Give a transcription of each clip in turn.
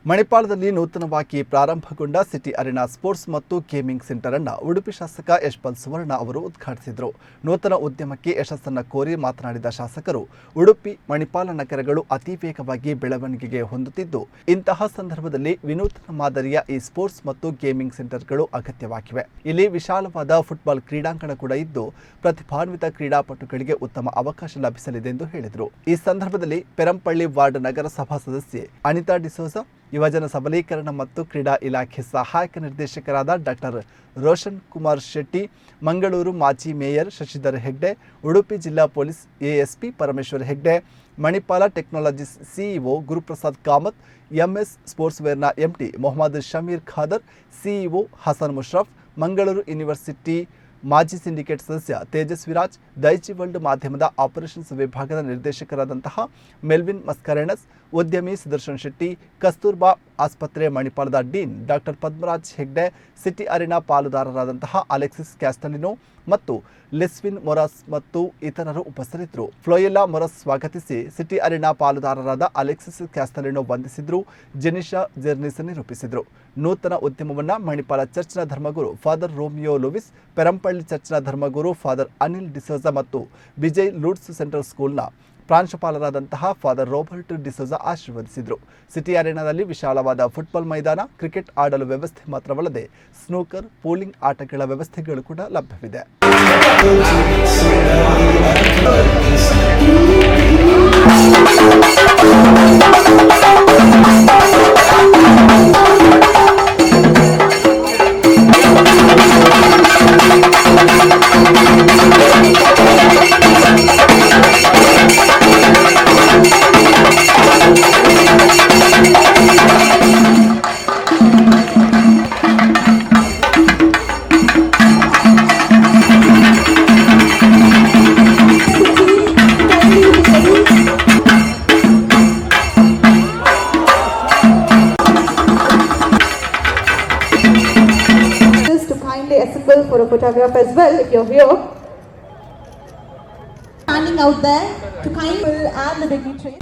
ಮಣಿಪಾಲದಲ್ಲಿ ನೂತನವಾಗಿ ಪ್ರಾರಂಭಗೊಂಡ city ಅರೆನಾ sports ಮತ್ತು gaming centre ಅನ್ನು ಉಡುಪಿ ಶಾಸಕ ಯಶಪಾಲ್ ಸುವರ್ಣ ಅವರು ಉದ್ಘಾಟಿಸಿದರು. ನೂತನ ಉದ್ಯಮಕ್ಕೆ ಯಶಸ್ಸನ್ನು ಕೋರಿ ಮಾತನಾಡಿದ ಶಾಸಕರು, ಉಡುಪಿ ಮಣಿಪಾಲ ನಗರಗಳು ಅತಿ ವೇಗವಾಗಿ ಬೆಳವಣಿಗೆಗೆ ಹೊಂದುತ್ತಿದ್ದು, ಇಂತಹ ಸಂದರ್ಭದಲ್ಲಿ ವಿನೂತನ ಮಾದರಿಯ ಈ ಸ್ಪೋರ್ಟ್ಸ್ ಮತ್ತು ಗೇಮಿಂಗ್ ಸೆಂಟರ್ಗಳು ಅಗತ್ಯವಾಗಿವೆ. ಇಲ್ಲಿ ವಿಶಾಲವಾದ ಫುಟ್ಬಾಲ್ ಕ್ರೀಡಾಂಗಣ ಕೂಡ ಇದ್ದು, ಪ್ರತಿಭಾನ್ವಿತ ಕ್ರೀಡಾಪಟುಗಳಿಗೆ ಉತ್ತಮ ಅವಕಾಶ ಲಭಿಸಲಿದೆ ಎಂದು ಹೇಳಿದರು. ಈ ಸಂದರ್ಭದಲ್ಲಿ ಪೆರಂಪಳ್ಳಿ ವಾರ್ಡ್ ನಗರಸಭಾ ಸದಸ್ಯೆ ಅನಿತಾ ಡಿಸೋಜ, ಯುವಜನ ಸಬಲೀಕರಣ ಮತ್ತು ಕ್ರೀಡಾ ಇಲಾಖೆ ಸಹಾಯಕ ನಿರ್ದೇಶಕರಾದ ಡಾಕ್ಟರ್ ರೋಷನ್ ಕುಮಾರ್ ಶೆಟ್ಟಿ, ಮಂಗಳೂರು ಮಾಜಿ ಮೇಯರ್ ಶಶಿಧರ್ ಹೆಗ್ಡೆ, ಉಡುಪಿ ಜಿಲ್ಲಾ police ASP Parameshwar Hegde, Manipal technologies CEO Guruprasad Kamath, MS sports ವೇರ್ನ MD Mohammed Shameer Khader, CEO Hasan Musharraf, Mangaluru university ಮಾಜಿ ಸಿಂಡಿಕೇಟ್ ಸದಸ್ಯ ತೇಜಸ್ವಿರಾಜ್, ದೈಚಿ ವರ್ಲ್ಡ್ ಮಾಧ್ಯಮದ ಆಪರೇಷನ್ಸ್ ವಿಭಾಗದ ನಿರ್ದೇಶಕರಾದಂತಹ ಮೆಲ್ವಿನ್ ಮಸ್ಕರೇನಸ್, ಉದ್ಯಮಿ ಸುದರ್ಶನ್ ಶೆಟ್ಟಿ, ಕಸ್ತೂರ್ಬಾ ಆಸ್ಪತ್ರೆ ಮಣಿಪಾಲದ dean doctor Padmaraj Hegde, city arena ಪಾಲುದಾರರಾದಂತಹ ಅಲೆಕ್ಸಿಸ್ ಕ್ಯಾಸ್ಟಲಿನೋ ಮತ್ತು ಲೆಸ್ವಿನ್ ಮೊರಾಸ್ ಮತ್ತು ಇತರರು ಉಪಸ್ಥಿತರಿದ್ದರು. ಫ್ಲೋಯೆಲ್ಲಾ ಮೊರಾಸ್ ಸ್ವಾಗತಿಸಿ ಸಿಟಿ ಅರೆನಾ ಪಾಲುದಾರರಾದ ಅಲೆಕ್ಸಿಸ್ ಕ್ಯಾಸ್ಟಲಿನೋ ವಂದಿಸಿದ್ರು. ಜೆನಿಶಾ ಜೆರ್ನಿಸ್ ನಿರೂಪಿಸಿದರು. ನೂತನ ಉದ್ಯಮವನ್ನು ಮಣಿಪಾಲ ಚರ್ಚ್ನ ಧರ್ಮಗುರು ಫಾದರ್ ರೋಮಿಯೋ ಲೂವಿಸ್, ಪೆರಂಪಳ್ಳಿ ಚರ್ಚ್ನ ಧರ್ಮಗುರು ಫಾದರ್ ಅನಿಲ್ ಡಿಸೋಜ ಮತ್ತು ವಿಜಯ್ ಲೂಡ್ಸ್ ಸೆಂಟ್ರಲ್ ಸ್ಕೂಲ್ನ ಪ್ರಾಂಶುಪಾಲರಾದಂತಹ ಫಾದರ್ ರಾಬರ್ಟ್ ಡಿಸೋಜಾ ಆಶೀರ್ವದಿಸಿದರು. ಸಿಟಿ ಅರೆನಾದಲ್ಲಿ ವಿಶಾಲವಾದ ಫುಟ್ಬಾಲ್ ಮೈದಾನ, ಕ್ರಿಕೆಟ್ ಆಡಲು ವ್ಯವಸ್ಥೆ ಮಾತ್ರವಲ್ಲದೆ ಸ್ನೂಕರ್, ಪೂಲಿಂಗ್ ಆಟಗಳ ವ್ಯವಸ್ಥೆಗಳು ಕೂಡ ಲಭ್ಯವಿದೆ. Assemble for a photograph as well if you're here. Standing out there to kindly and the dignitary.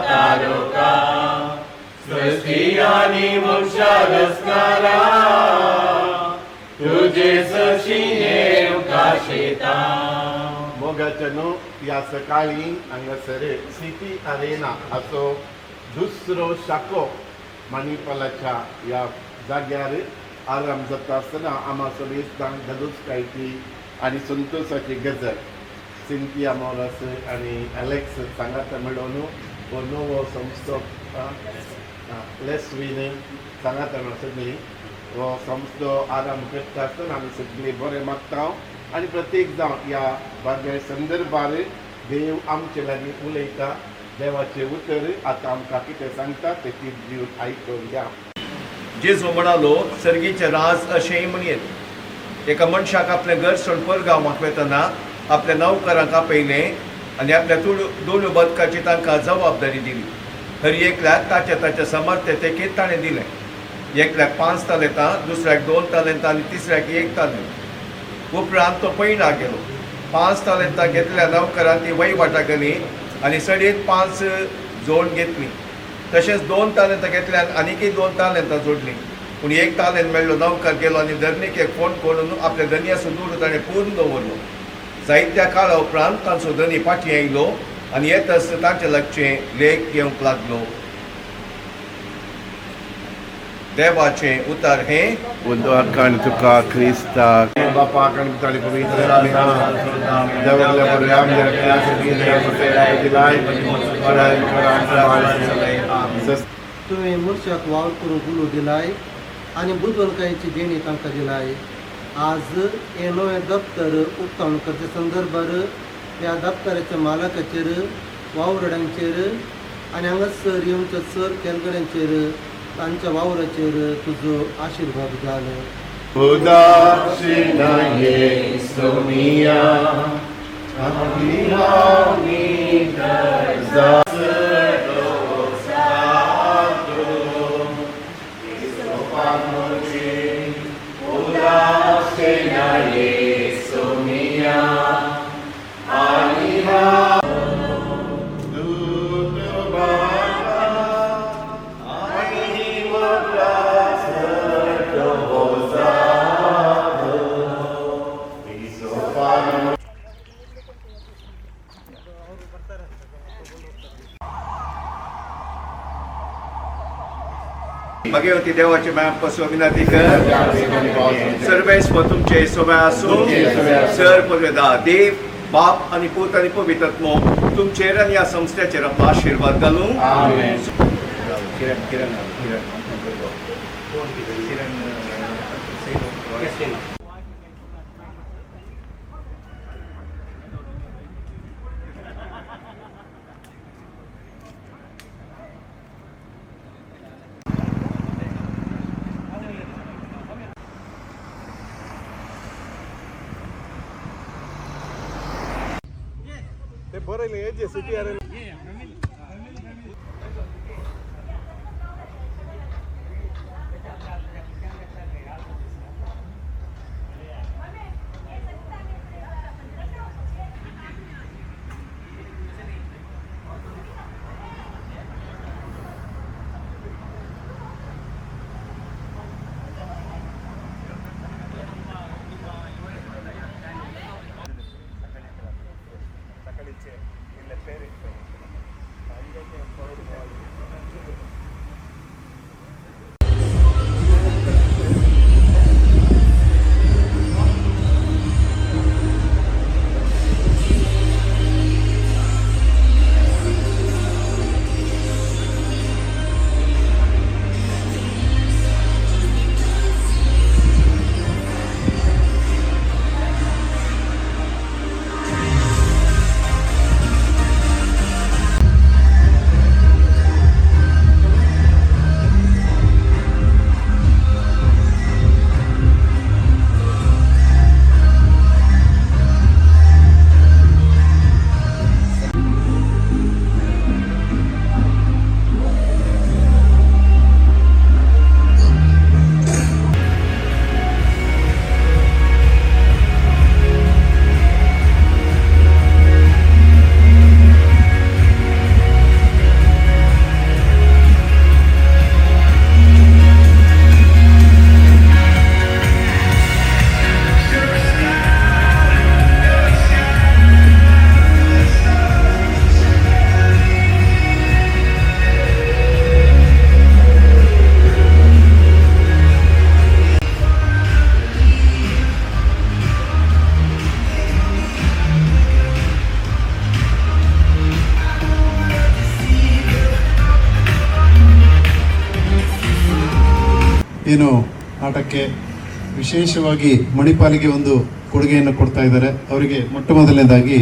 Taluka सृष्टी आणि वंशरस्कारा तुझे सशीने उकाशिता. मोगाचनो या सकाळी हांगासर सिटी अरेना असो दुसरो शाखो मणिपालाच्या या जाग्यार आराम जाता आसतना आम्हा सगळीं धनुष कायटी आणि संतोषाची गजर सिंथिया मोरस आणि अलेक्स सांगाता मेळून हो नवो संस्थो लेस्वीन सांगाता मेळून सगळीं हो संस्थो आराम करता आसतना आमी सगळीं बरें मागता आणि प्रत्येक जावन ह्या बार्या संदर्भार देव आमचे लागीं उलयता. देवाचे उतर आतां आमकां कितें सांगता तें दिवन आयकुया. जेजू म्हणालो, सर्गीचे राज अशेंय म्हणयेत. एका मनशाक आपलें घर सोडून परगांवाक वेतना आपल्या नौकरांक आपयलें आनी आपल्या दोन बदकाची तांकां जबाबदारी दिली. हर एकल्याक ताच्या समर्थतेकेर ताणें दिलें. एकल्याक 5 तालेंतां, दुसऱ्याक 2 तालेंतां आनी तिसऱ्याक 1 तालेंत. उपरांत तो पैंगळा गेलो. 5 तालेंतां घेतल्या नौकरान ती वयवाटा गेली आनी सडयेत 5 जोड घेतली. तशेंच 2 तालेंतां घेतल्यान आनीकय 2 तालेंतां जोडलीं. पूण 1 तालेंत मेळ्ळो. नौकर गेलो आनी धरणीकेक फोन करून आपल्या धन्याचो दूड ताणें पूर्ण दवरलो. जायत्या काळा उपरांत तांचो धनी फाटीं आयलो आनी येतच तांचे लागचें लेख येवंक लागलो. देवाचें उतर हें उद्वारकान तुका क्रिस्ता बापा कणताली पवित्र देवल्या बऱ्या आमच्या दिलाय पराय तुवें मुर्शाक वावर करूंक उलो दिलाय आनी बुदवलकायेची देणी तांकां दिलाय. आज हे नवें दफ्तर उक्तावण करचे संदर्भार त्या दफ्तराच्या मालकाचेर, वावरड्यांचेर आनी हांगासर येवच्या सर केलगड्यांचेर तांच्या वावराचेर तुजो आशिर्वाद घाल. Udashina Yesunia Amihani Zasedo Sadu Isopamuji Udashina Yesunia Amihani Bhagwati देवाचे मायापासून विनंती कर सर्वेस्व तुमचे सोम्या आसूं सर पदवेदा देव बाप आणि पूत आणि पवित्रत्व तुमचेर आणि ह्या संस्थेचेर आपलो आशीर्वाद घालूं ಏನು ಆಟಕ್ಕೆ ವಿಶೇಷವಾಗಿ ಮಣಿಪಾಲಿಗೆ ಒಂದು ಕೊಡುಗೆಯನ್ನು ಕೊಡ್ತಾ ಇದ್ದಾರೆ. ಅವರಿಗೆ ಮೊಟ್ಟ ಮೊದಲನೇದಾಗಿ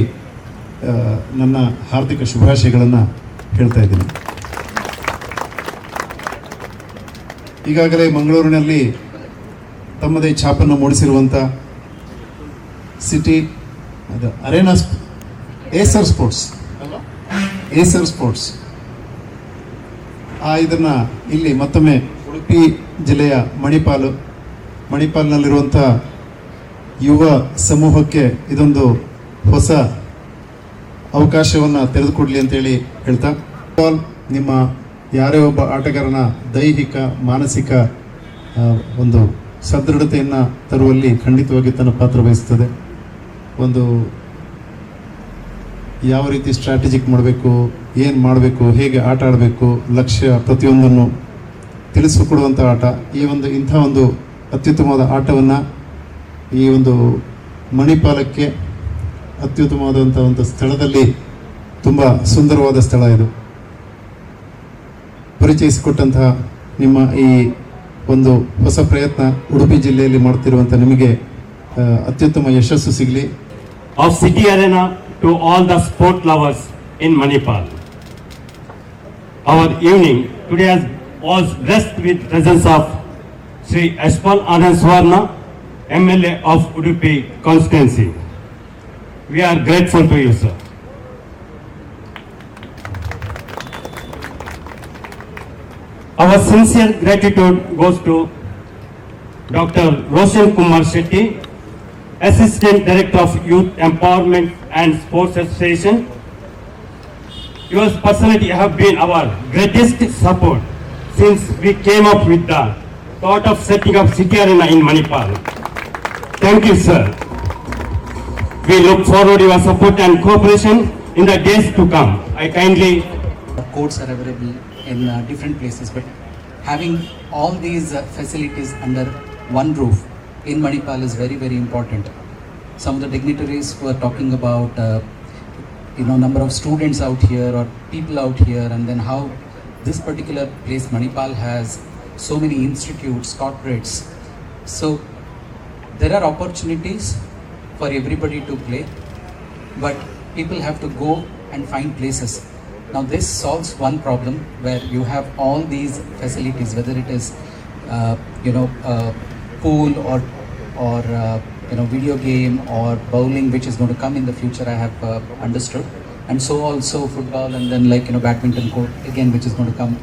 ನನ್ನ ಹಾರ್ದಿಕ ಶುಭಾಶಯಗಳನ್ನು ಹೇಳ್ತಾ ಇದ್ದೀನಿ. ಈಗಾಗಲೇ ಮಂಗಳೂರಿನಲ್ಲಿ ತಮ್ಮದೇ ಛಾಪನ್ನು ಮೂಡಿಸಿರುವಂಥ ಸಿಟಿ ಅರೇನಾ ಏಸರ್ ಸ್ಪೋರ್ಟ್ಸ್ ಇದನ್ನು ಇಲ್ಲಿ ಮತ್ತೊಮ್ಮೆ ಉಡುಪಿ ಜಿಲ್ಲೆಯ ಮಣಿಪಾಲ್ನಲ್ಲಿರುವಂಥ ಯುವ ಸಮೂಹಕ್ಕೆ ಇದೊಂದು ಹೊಸ ಅವಕಾಶವನ್ನು ತೆರೆದುಕೊಡ್ಲಿ ಅಂತೇಳಿ ಹೇಳ್ತಾ, ನಿಮ್ಮ ಯಾರೇ ಒಬ್ಬ ಆಟಗಾರನ ದೈಹಿಕ ಮಾನಸಿಕ ಒಂದು ಸದೃಢತೆಯನ್ನು ತರುವಲ್ಲಿ ಖಂಡಿತವಾಗಿ ತನ್ನ ಪಾತ್ರ ವಹಿಸ್ತದೆ. ಒಂದು ಯಾವ ರೀತಿ ಸ್ಟ್ರಾಟಜಿಕ್ ಮಾಡಬೇಕು, ಏನು ಮಾಡಬೇಕು, ಹೇಗೆ ಆಟ ಆಡಬೇಕು, ಲಕ್ಷ್ಯ ಪ್ರತಿಯೊಂದನ್ನು ತಿಳಿಸಿಕೊಡುವಂಥ ಆಟ. ಇಂಥ ಒಂದು ಅತ್ಯುತ್ತಮವಾದ ಆಟವನ್ನು ಈ ಒಂದು ಮಣಿಪಾಲಕ್ಕೆ ಅತ್ಯುತ್ತಮವಾದಂಥ ಒಂದು ಸ್ಥಳದಲ್ಲಿ, ತುಂಬ ಸುಂದರವಾದ ಸ್ಥಳ ಇದು, ಪರಿಚಯಿಸಿಕೊಟ್ಟಂತಹ ನಿಮ್ಮ ಈ ಒಂದು ಹೊಸ ಪ್ರಯತ್ನ ಉಡುಪಿ ಜಿಲ್ಲೆಯಲ್ಲಿ ಮಾಡ್ತಿರುವಂಥ ನಿಮಗೆ ಅತ್ಯುತ್ತಮ ಯಶಸ್ಸು ಸಿಗಲಿ. Of City Arena to all the sport lovers in Manipal. Our evening today was blessed with presence of Sri Ashpal Anand Swarna, MLA of Udupi constituency. We are grateful to you, sir. Our sincere gratitude goes to Dr. Roshan Kumar Shetty, Assistant Director of Youth Empowerment and Sports Association. Your personality have been our greatest support since we came up with the thought of setting up City Arena in Manipal. Thank you, sir. We look forward to your support and cooperation in the days to come. I kindly courts are available in different places, but having all these facilities under one roof in Manipal is very, very important. Some of the dignitaries were talking about number of students out here or people out here, and then how this particular place Manipal has so many institutes, corporates. So there are opportunities for everybody to play, but people have to go and find places. Now this solves one problem where you have all these facilities, whether it is pool or video game or bowling, which is going to come in the future, I have understood, and so also football, and then badminton court again, which is going to come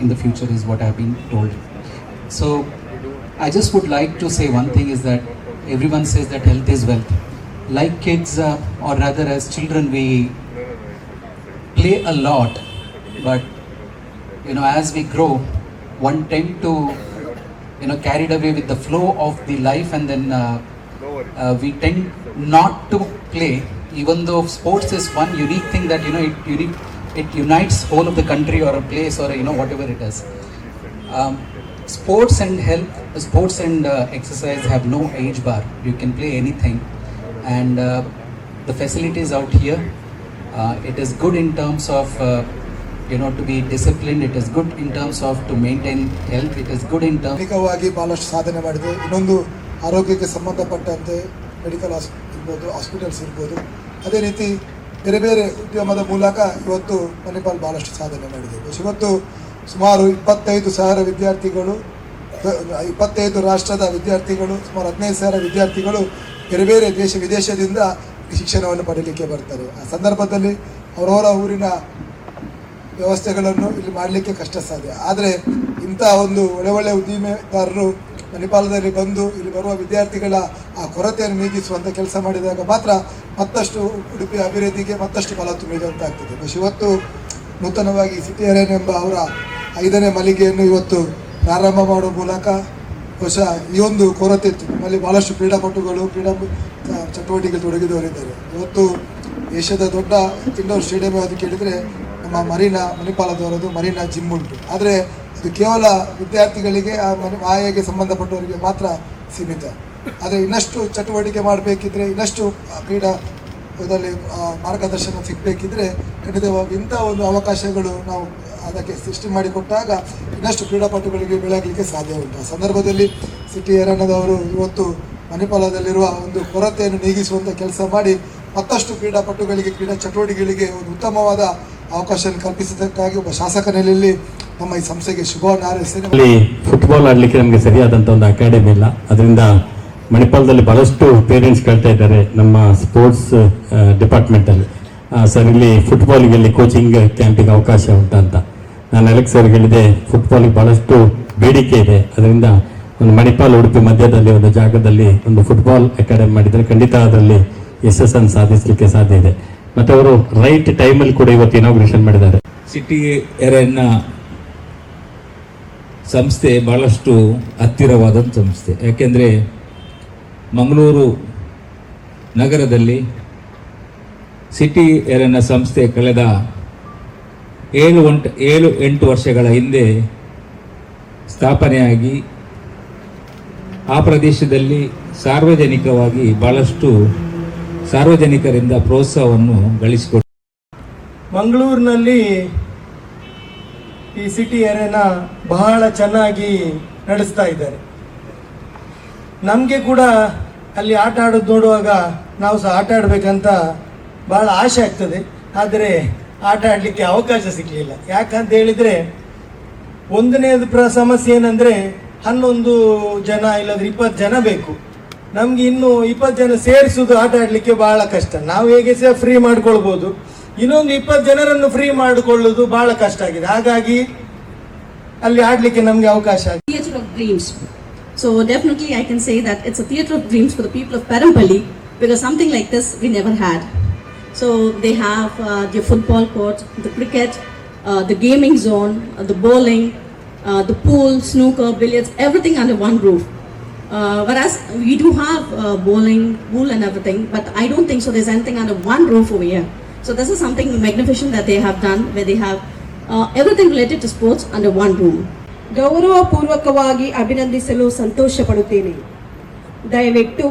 in the future, is what I have been told. So I just would like to say one thing is that everyone says that health is wealth. Like kids, or rather as children, we play a lot, but as we grow, one tend to carried away with the flow of the life, and then we tend not to play, even though sports is one unique thing that it unites whole of the country or a place or whatever it is. Sports and health, sports and exercise have no age bar. You can play anything, and the facilities out here, it is good in terms of to be disciplined. It is good in terms of to maintain health. It is good in terms. ದೈನಿಕವಾಗಿ ಬಹಳಷ್ಟು ಸಾಧನೆ ಮಾಡಿದೆ. ಇನ್ನೊಂದು ಆರೋಗ್ಯಕ್ಕೆ ಸಂಬಂಧಪಟ್ಟಂತೆ medical ಇರ್ಬೋದು, hospitals ಇರ್ಬೋದು, ಅದೇ ರೀತಿ ಬೇರೆ ಬೇರೆ ಉದ್ಯಮದ ಮೂಲಕ ಇವತ್ತು ಮಣಿಪಾಲ್ ಬಹಳಷ್ಟು ಸಾಧನೆ ಮಾಡಿದೆ. ಇವತ್ತು ಸುಮಾರು 25,000 ವಿದ್ಯಾರ್ಥಿಗಳು, 25 ರಾಷ್ಟ್ರದ ವಿದ್ಯಾರ್ಥಿಗಳು, ಸುಮಾರು 15,000 ವಿದ್ಯಾರ್ಥಿಗಳು ಬೇರೆ ಬೇರೆ ದೇಶ ವಿದೇಶದಿಂದ ಶಿಕ್ಷಣವನ್ನು ಪಡೆಯಲಿಕ್ಕೆ ಬರ್ತಾರೆ. ಆ ಸಂದರ್ಭದಲ್ಲಿ ಅವರವರ ಊರಿನ ವ್ಯವಸ್ಥೆಗಳನ್ನು ಇಲ್ಲಿ ಮಾಡಲಿಕ್ಕೆ ಕಷ್ಟ ಸಾಧ್ಯ. ಆದರೆ ಇಂಥ ಒಂದು ಒಳ್ಳೆ ಉದ್ದಿಮೆದಾರರು ಮಣಿಪಾಲದಲ್ಲಿ ಬಂದು ಇಲ್ಲಿ ಬರುವ ವಿದ್ಯಾರ್ಥಿಗಳ ಆ ಕೊರತೆಯನ್ನು ನೀಗಿಸುವಂಥ ಕೆಲಸ ಮಾಡಿದಾಗ ಮಾತ್ರ ಮತ್ತಷ್ಟು ಉಡುಪಿ ಅಭಿವೃದ್ಧಿಗೆ ಮತ್ತಷ್ಟು ಫಲ ತುಂಬಿದಂತಾಗ್ತದೆ. ಇವತ್ತು ನೂತನವಾಗಿ ಸಿಟಿ ಅರೇನಾ ಎಂಬ ಅವರ 5ನೇ ಮಳಿಗೆಯನ್ನು ಇವತ್ತು ಪ್ರಾರಂಭ ಮಾಡುವ ಮೂಲಕ ಬಹುಶಃ ಈ ಒಂದು ಕೊರತೆ ಇತ್ತು. ನಮ್ಮಲ್ಲಿ ಭಾಳಷ್ಟು ಕ್ರೀಡಾಪಟುಗಳು ಕ್ರೀಡಾ ಚಟುವಟಿಕೆ ತೊಡಗಿದವರಿದ್ದಾರೆ. ಇವತ್ತು ದೇಶದ ದೊಡ್ಡ ಇಂಡೋರ್ ಸ್ಟೇಡಿಯಂ ಯಾವುದು ಕೇಳಿದರೆ ನಮ್ಮ ಮಣಿಪಾಲದವರದು ಮರೀನಾ ಜಿಮ್ ಉಂಟು. ಆದರೆ ಅದು ಕೇವಲ ವಿದ್ಯಾರ್ಥಿಗಳಿಗೆ ಆಯಾಗೆ ಸಂಬಂಧಪಟ್ಟವರಿಗೆ ಮಾತ್ರ ಸೀಮಿತ. ಆದರೆ ಇನ್ನಷ್ಟು ಚಟುವಟಿಕೆ ಮಾಡಬೇಕಿದ್ರೆ, ಇನ್ನಷ್ಟು ಕ್ರೀಡಾ ಇದರಲ್ಲಿ ಮಾರ್ಗದರ್ಶನ ಸಿಗಬೇಕಿದ್ರೆ ಖಂಡಿತವಾಗಿ ಇಂಥ ಒಂದು ಅವಕಾಶಗಳು ನಾವು ಅದಕ್ಕೆ ಸೃಷ್ಟಿ ಮಾಡಿಕೊಟ್ಟಾಗ ಇನ್ನಷ್ಟು ಕ್ರೀಡಾಪಟುಗಳಿಗೆ ಬೆಳಗಲಿಕ್ಕೆ ಸಾಧ್ಯ ಉಂಟು. ಆ ಸಂದರ್ಭದಲ್ಲಿ ಸಿಟಿ ಅರೇನಾದವರು ಇವತ್ತು ಮಣಿಪಾಲದಲ್ಲಿರುವ ಒಂದು ಕೊರತೆಯನ್ನು ನೀಗಿಸುವಂಥ ಕೆಲಸ ಮಾಡಿ ಮತ್ತಷ್ಟು ಕ್ರೀಡಾಪಟುಗಳಿಗೆ, ಕ್ರೀಡಾ ಚಟುವಟಿಕೆಗಳಿಗೆ ಒಂದು ಉತ್ತಮವಾದ ಅವಕಾಶ ಕಲ್ಪಿಸಿದ್ದಕ್ಕಾಗಿ ಒಬ್ಬ ಶಾಸಕ ನೆಲೆಯಲ್ಲಿ ನಮ್ಮ ಈ ಸಂಸ್ಥೆಗೆ ಶುಭವನ್ನು ಹಾರೈಸ್ತೇನೆ. ಅಲ್ಲಿ ಫುಟ್ಬಾಲ್ ಆಡಲಿಕ್ಕೆ ನಮಗೆ ಸರಿಯಾದಂಥ ಒಂದು ಅಕಾಡೆಮಿ ಇಲ್ಲ. ಅದರಿಂದ ಮಣಿಪಾಲದಲ್ಲಿ ಬಹಳಷ್ಟು ಪೇರೆಂಟ್ಸ್ ಕೇಳ್ತಾ ಇದ್ದಾರೆ ನಮ್ಮ ಸ್ಪೋರ್ಟ್ಸ್ ಡಿಪಾರ್ಟ್ಮೆಂಟಲ್ಲಿ, ಸರ್ ಇಲ್ಲಿ ಫುಟ್ಬಾಲ್ಗೆ ಇಲ್ಲಿ ಕೋಚಿಂಗ್ ಕ್ಯಾಂಪಿಗೆ ಅವಕಾಶ ಉಂಟಾ ಅಂತ. ನಾನು ಅಲೆಕ್ಸ್ ಸರ್ ಹೇಳಿದೆ, ಫುಟ್ಬಾಲ್ಗೆ ಬಹಳಷ್ಟು ಬೇಡಿಕೆ ಇದೆ. ಅದರಿಂದ ಒಂದು ಮಣಿಪಾಲ್ ಉಡುಪಿ ಮಧ್ಯದಲ್ಲಿ ಒಂದು ಜಾಗದಲ್ಲಿ ಒಂದು ಫುಟ್ಬಾಲ್ ಅಕಾಡೆಮಿ ಮಾಡಿದರೆ ಖಂಡಿತ ಅದರಲ್ಲಿ ಯಶಸ್ಸನ್ನು ಸಾಧಿಸಲಿಕ್ಕೆ ಸಾಧ್ಯ ಇದೆ. ಮತ್ತು ಅವರು ರೈಟ್ ಟೈಮಲ್ಲಿ ಕೂಡ ಇವತ್ತು ಇನಾಗ್ರೇಷನ್ ಮಾಡಿದ್ದಾರೆ. ಸಿಟಿ ಅರೇನಾ ಸಂಸ್ಥೆ ಬಹಳಷ್ಟು ಹತ್ತಿರವಾದಂಥ ಸಂಸ್ಥೆ. ಯಾಕೆಂದರೆ ಮಂಗಳೂರು ನಗರದಲ್ಲಿ ಸಿಟಿ ಅರೇನಾ ಸಂಸ್ಥೆ ಕಳೆದ 7-8 ವರ್ಷಗಳ ಹಿಂದೆ ಸ್ಥಾಪನೆಯಾಗಿ ಆ ಪ್ರದೇಶದಲ್ಲಿ ಸಾರ್ವಜನಿಕವಾಗಿ ಬಹಳಷ್ಟು ಸಾರ್ವಜನಿಕರಿಂದ ಪ್ರೋತ್ಸಾಹವನ್ನು ಗಳಿಸಿಕೊಟ್ಟು ಮಂಗಳೂರಿನಲ್ಲಿ ಈ ಸಿಟಿ ಅರೇನಾ ಬಹಳ ಚೆನ್ನಾಗಿ ನಡೆಸ್ತಾ ಇದ್ದಾರೆ. ನಮಗೆ ಕೂಡ ಅಲ್ಲಿ ಆಟ ಆಡೋದು ನೋಡುವಾಗ ನಾವು ಸಹ ಆಟ ಆಡಬೇಕಂತ ಭಾಳ ಆಸೆ ಆಗ್ತದೆ. ಆದರೆ ಆಟ ಆಡಲಿಕ್ಕೆ ಅವಕಾಶ ಸಿಗಲಿಲ್ಲ. ಯಾಕಂತ ಹೇಳಿದರೆ ಒಂದನೇದು ಸಮಸ್ಯೆ ಏನಂದರೆ 11 ಜನ ಇಲ್ಲದ್ರೆ 20 ಜನ ಬೇಕು. ನಮ್ಗೆ ಇನ್ನು 20 ಜನ ಸೇರಿಸುವುದು ಆಟ ಆಡ್ಲಿಕ್ಕೆ ಬಹಳ ಕಷ್ಟ. ನಾವು ಹೇಗೆ ಸಹ ಫ್ರೀ ಮಾಡ್ಕೊಳ್ಬಹುದು, ಇನ್ನೊಂದು 20 ಜನರನ್ನು ಫ್ರೀ ಮಾಡಿಕೊಳ್ಳುವುದು ಬಹಳ ಕಷ್ಟ ಆಗಿದೆ. ಹಾಗಾಗಿ ಅಲ್ಲಿ ಆಡ್ಲಿಕ್ಕೆ ನಮ್ಗೆ ಅವಕಾಶ ಆಗಿದೆ. Theatre of dreams. So definitely I can say that it's a theatre of dreams for the people of Perampalli, because something like this we never had. So they have the football court, the cricket, the gaming zone, the bowling, the pool, snooker, billiards, everything under one roof. Whereas we do have bowling, pool and everything, but I don't think so there's anything under one roof over here. So this is something magnificent that they have done, where they have everything related to sports under one room. ಗೌರವಪೂರ್ವಕವಾಗಿ ಅಭಿನಂದಿಸಲು ಸಂತೋಷ ಪಡುತ್ತೇನೆ. ದಯವಿಟ್ಟು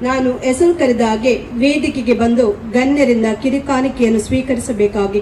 ನಾನು ಹೆಸರು ಕರೆದ ಹಾಗೆ ವೇದಿಕೆಗೆ ಬಂದು ಗಣ್ಯರಿಂದ ಕಿರುಕಾಣಿಕೆಯನ್ನು ಸ್ವೀಕರಿಸಬೇಕಾಗಿ